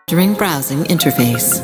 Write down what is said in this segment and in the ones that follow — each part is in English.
Entering browsing interface.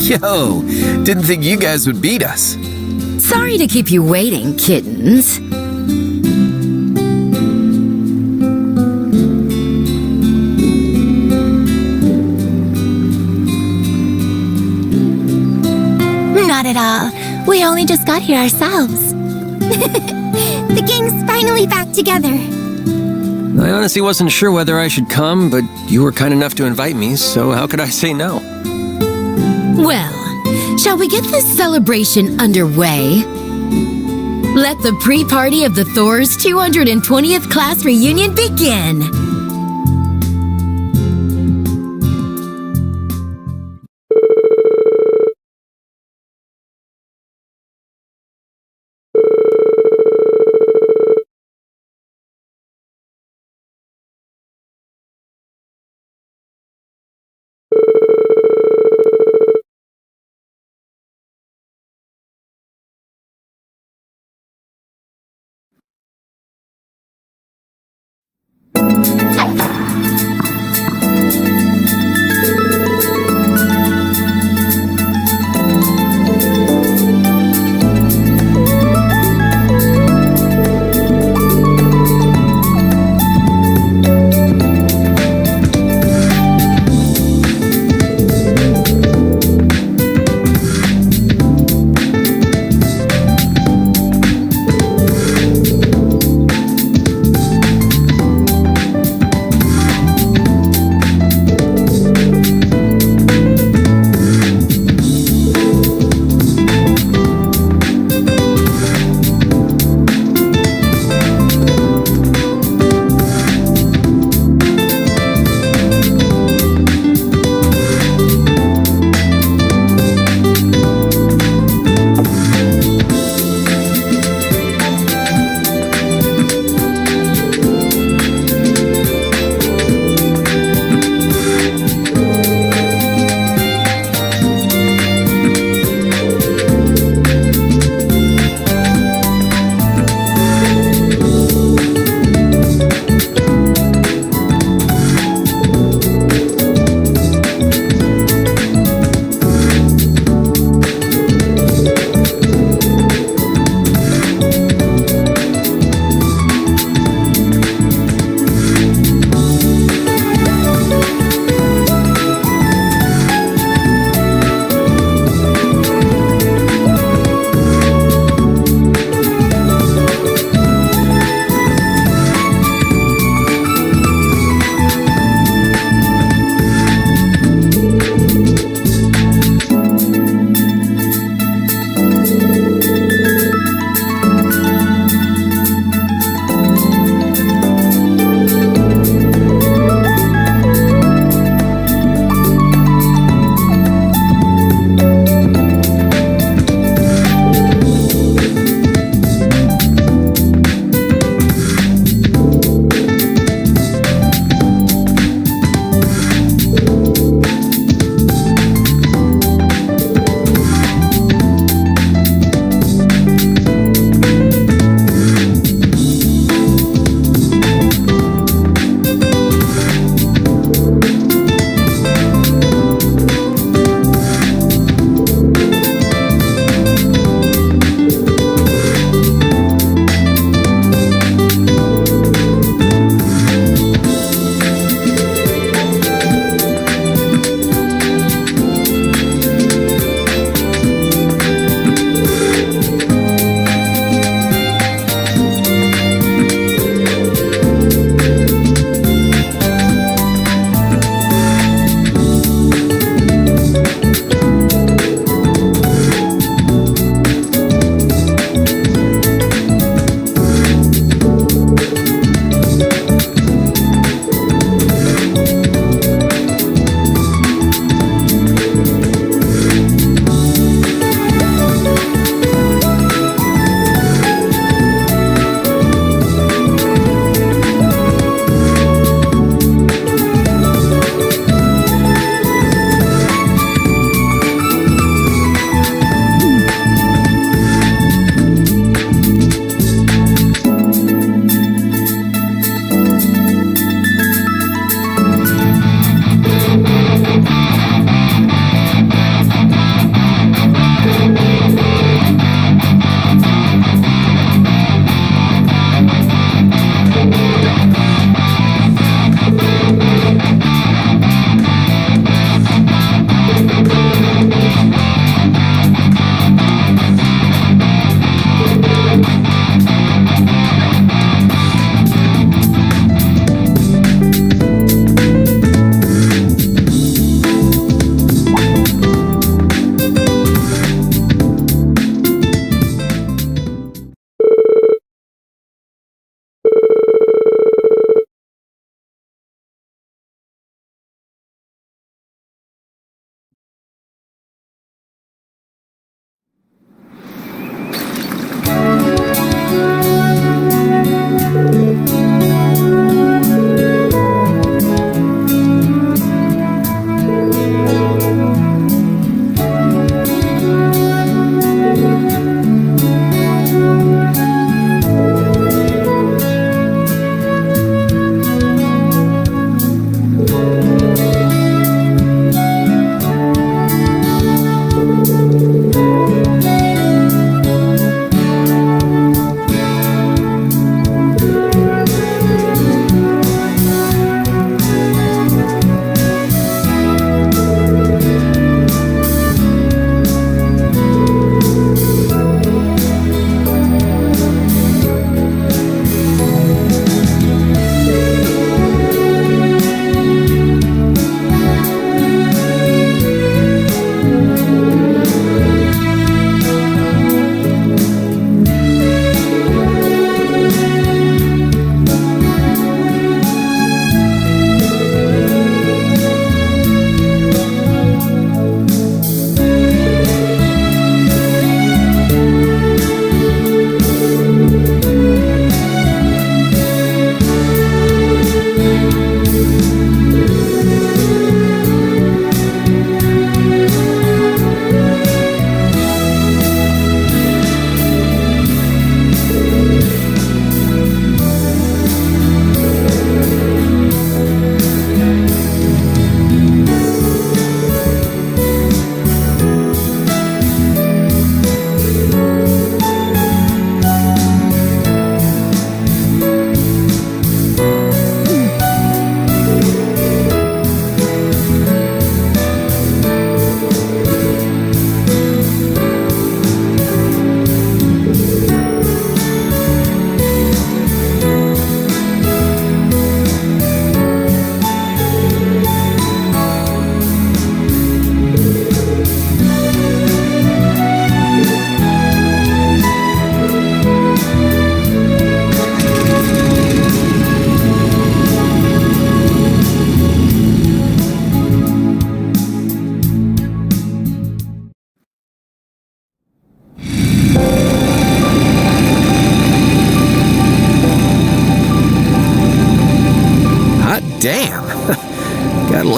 Yo, didn't think you guys would beat us. Sorry to keep you waiting, kittens. Not at all. We only just got here ourselves. The gang's finally back together. I honestly wasn't sure whether I should come, but you were kind enough to invite me, so how could I say no? Well, shall we get this celebration underway? Let the pre-party of the Thor's 220th class reunion begin!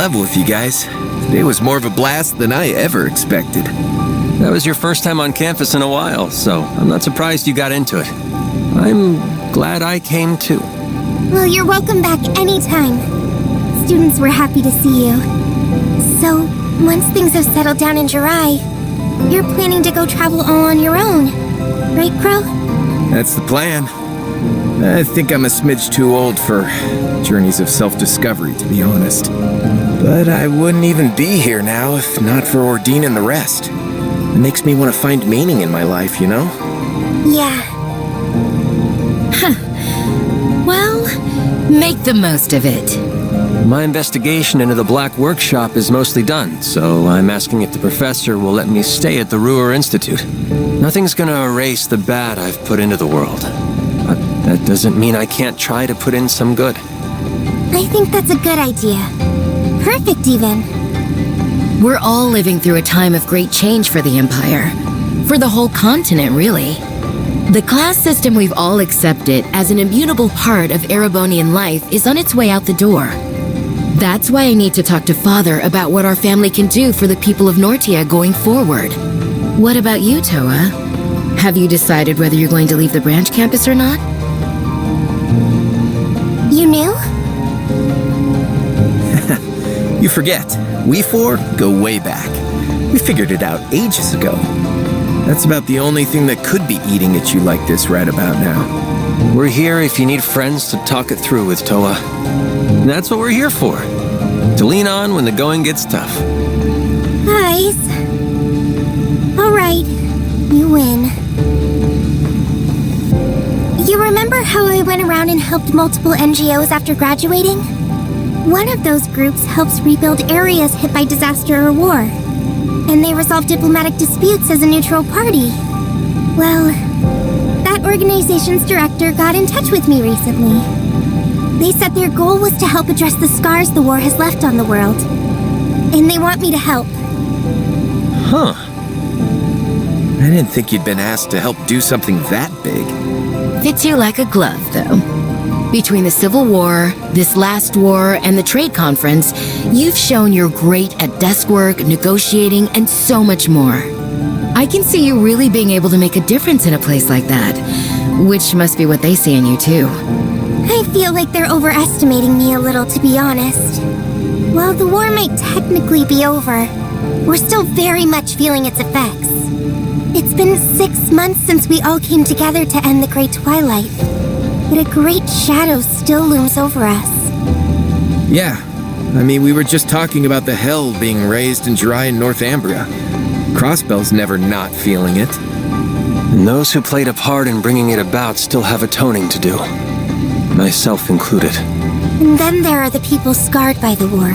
level with you guys. Today was more of a blast than I ever expected. That was your first time on campus in a while, so I'm not surprised you got into it. I'm glad I came too. Well, you're welcome back anytime. Students were happy to see you. So, once things have settled down in Jirai, you're planning to go travel all on your own, right, Crow? That's the plan. I think I'm a smidge too old for journeys of self-discovery, to be honest. But I wouldn't even be here now if not for Ordine and the rest. It makes me want to find meaning in my life, you know? Yeah. Well, make the most of it. My investigation into the Black Workshop is mostly done, so I'm asking if the professor will let me stay at the Ruhr Institute. Nothing's gonna erase the bad I've put into the world. But that doesn't mean I can't try to put in some good. I think that's a good idea. Perfect, even. We're all living through a time of great change for the Empire. For the whole continent, really. The class system we've all accepted as an immutable part of Erebonian life is on its way out the door. That's why I need to talk to Father about what our family can do for the people of Nortia going forward. What about you, Toa? Have you decided whether you're going to leave the branch campus or not? You knew? You forget, we four go way back. We figured it out ages ago. That's about the only thing that could be eating at you like this right about now. We're here if you need friends to talk it through with, Toa. And that's what we're here for. To lean on when the going gets tough. Guys. Alright, you win. You remember how I went around and helped multiple NGOs after graduating? One of those groups helps rebuild areas hit by disaster or war. And they resolve diplomatic disputes as a neutral party. Well, that organization's director got in touch with me recently. They said their goal was to help address the scars the war has left on the world. And they want me to help. Huh. I didn't think you'd been asked to help do something that big. Fits you like a glove, though. Between the Civil War, this last war, and the trade conference, you've shown you're great at desk work, negotiating, and so much more. I can see you really being able to make a difference in a place like that, which must be what they see in you, too. I feel like they're overestimating me a little, to be honest. While the war might technically be over, we're still very much feeling its effects. It's been 6 months since we all came together to end the Great Twilight. But a great shadow still looms over us. Yeah. I mean, we were just talking about the hell being raised in Jirai and Northumbria. Crossbell's never not feeling it. And those who played a part in bringing it about still have atoning to do. Myself included. And then there are the people scarred by the war.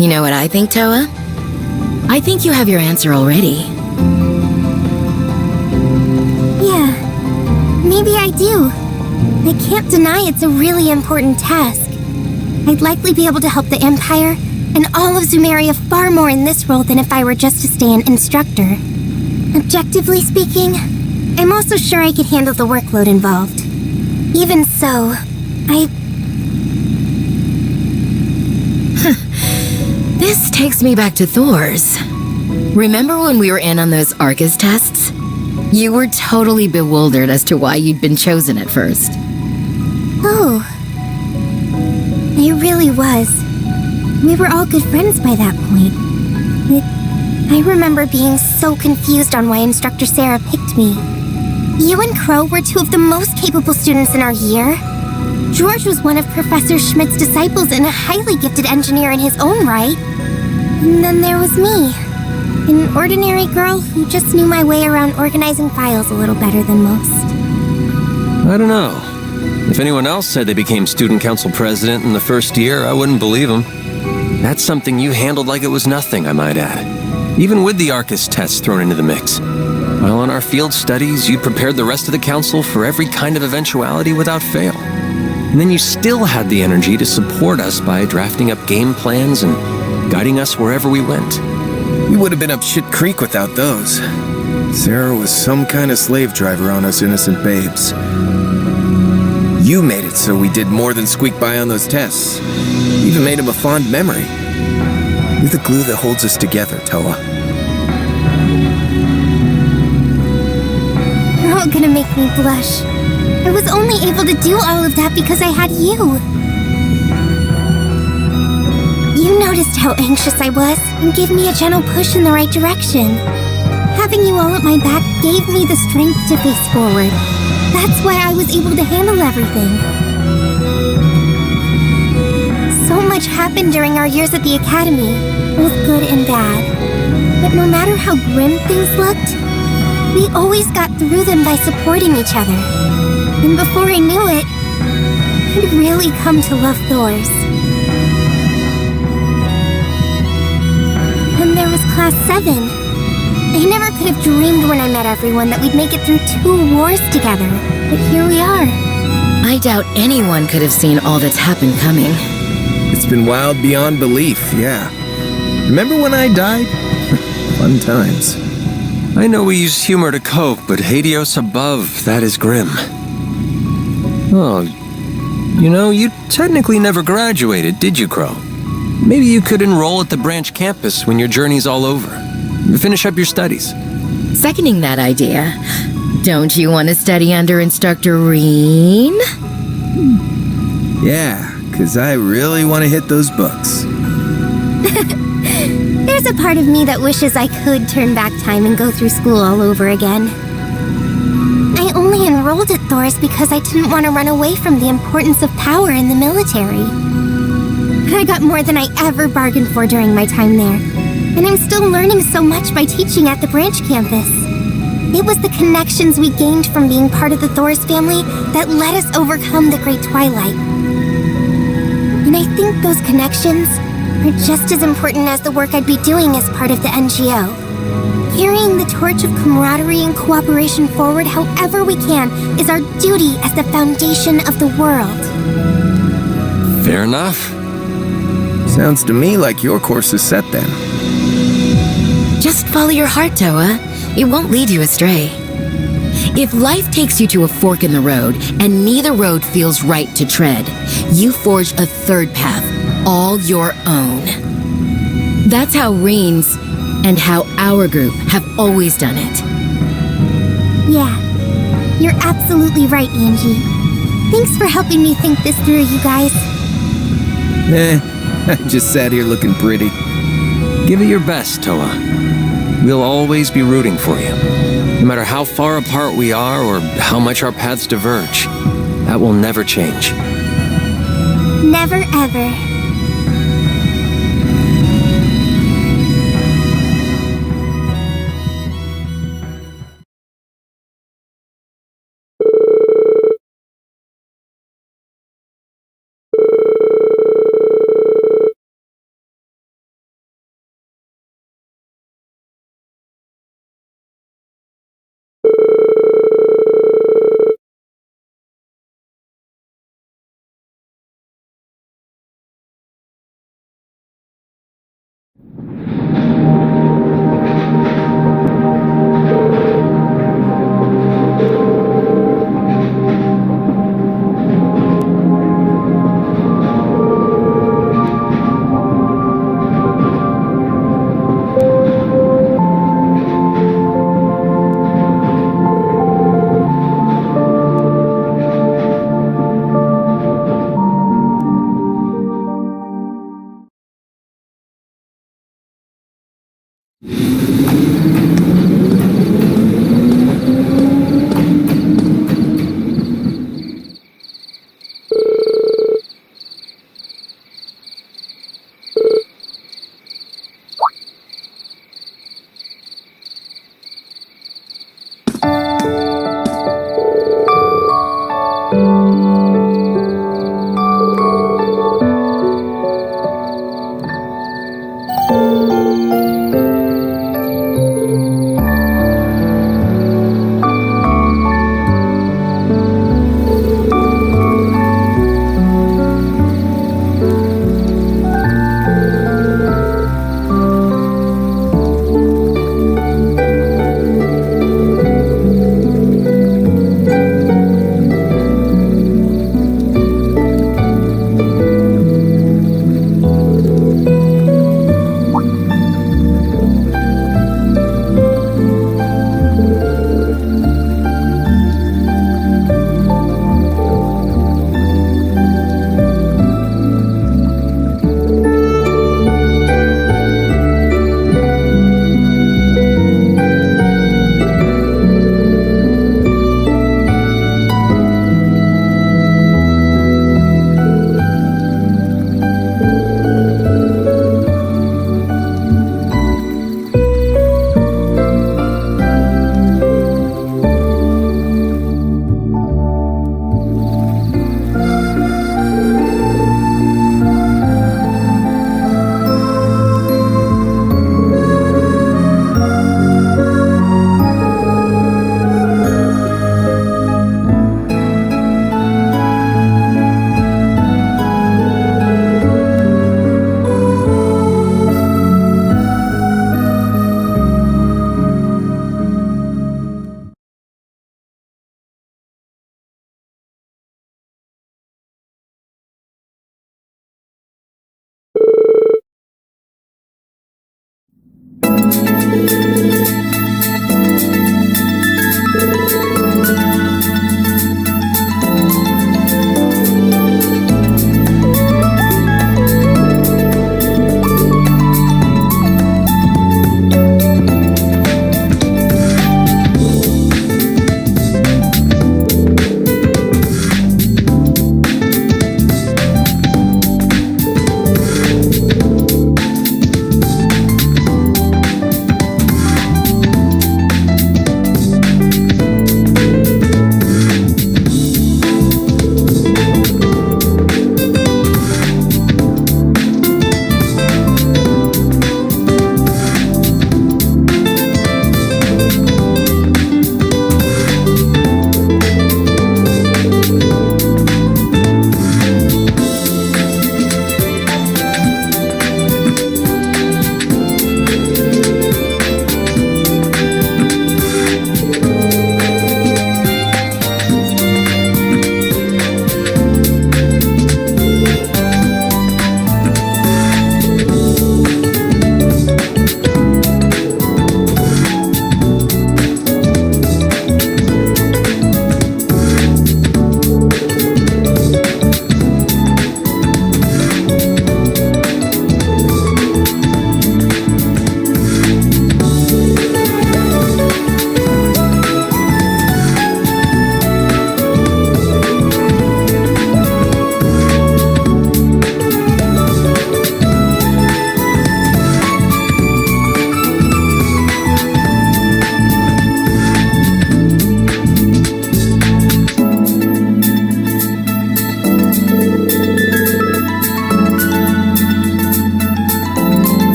You know what I think, Toa? I think you have your answer already. Yeah, maybe I do. I can't deny it's a really important task. I'd likely be able to help the Empire and all of Zumeria far more in this role than if I were just to stay an instructor. Objectively speaking, I'm also sure I could handle the workload involved. Even so, This takes me back to Thor's. Remember when we were in on those Arcus tests? You were totally bewildered as to why you'd been chosen at first. Oh. I really was. We were all good friends by that point. I remember being so confused on why Instructor Sarah picked me. You and Crow were two of the most capable students in our year. George was one of Professor Schmidt's disciples and a highly gifted engineer in his own right. And then there was me, an ordinary girl who just knew my way around organizing files a little better than most. I don't know. If anyone else said they became student council president in the first year, I wouldn't believe them. That's something you handled like it was nothing, I might add. Even with the Arcus tests thrown into the mix. While in our field studies, you prepared the rest of the council for every kind of eventuality without fail. And then you still had the energy to support us by drafting up game plans and guiding us wherever we went. We would have been up shit creek without those. Sarah was some kind of slave driver on us innocent babes. You made it so we did more than squeak by on those tests. You even made him a fond memory. You're the glue that holds us together, Toa. You're all gonna make me blush. I was only able to do all of that because I had you. You noticed how anxious I was and gave me a gentle push in the right direction. Having you all at my back gave me the strength to face forward. That's why I was able to handle everything. So much happened during our years at the academy, both good and bad. But no matter how grim things looked, we always got through them by supporting each other. And before I knew it, I'd really come to love Thors. And there was Class 7. I never could have dreamed when I met everyone that we'd make it through 2 wars together. But here we are. I doubt anyone could have seen all that's happened coming. It's been wild beyond belief, yeah. Remember when I died? Fun times. I know we use humor to cope, but Hades above, that is grim. Oh, you technically never graduated, did you, Crow? Maybe you could enroll at the branch campus when your journey's all over. Finish up your studies. Seconding that idea. Don't you want to study under Instructor Reen? Yeah, 'cause I really want to hit those books. There's a part of me that wishes I could turn back time and go through school all over again. I only enrolled at Thors because I didn't want to run away from the importance of power in the military. I got more than I ever bargained for during my time there. And I'm still learning so much by teaching at the branch campus. It was the connections we gained from being part of the Thors family that let us overcome the Great Twilight. And I think those connections are just as important as the work I'd be doing as part of the NGO. Carrying the torch of camaraderie and cooperation forward however we can is our duty as the foundation of the world. Fair enough. Sounds to me like your course is set then. Just follow your heart, Toa. It won't lead you astray. If life takes you to a fork in the road and neither road feels right to tread, you forge a third path, all your own. That's how Reen's and how our group have always done it. Yeah, you're absolutely right, Angie. Thanks for helping me think this through, you guys. I just sat here looking pretty. Give it your best, Toa. We'll always be rooting for you. No matter how far apart we are or how much our paths diverge, that will never change. Never ever.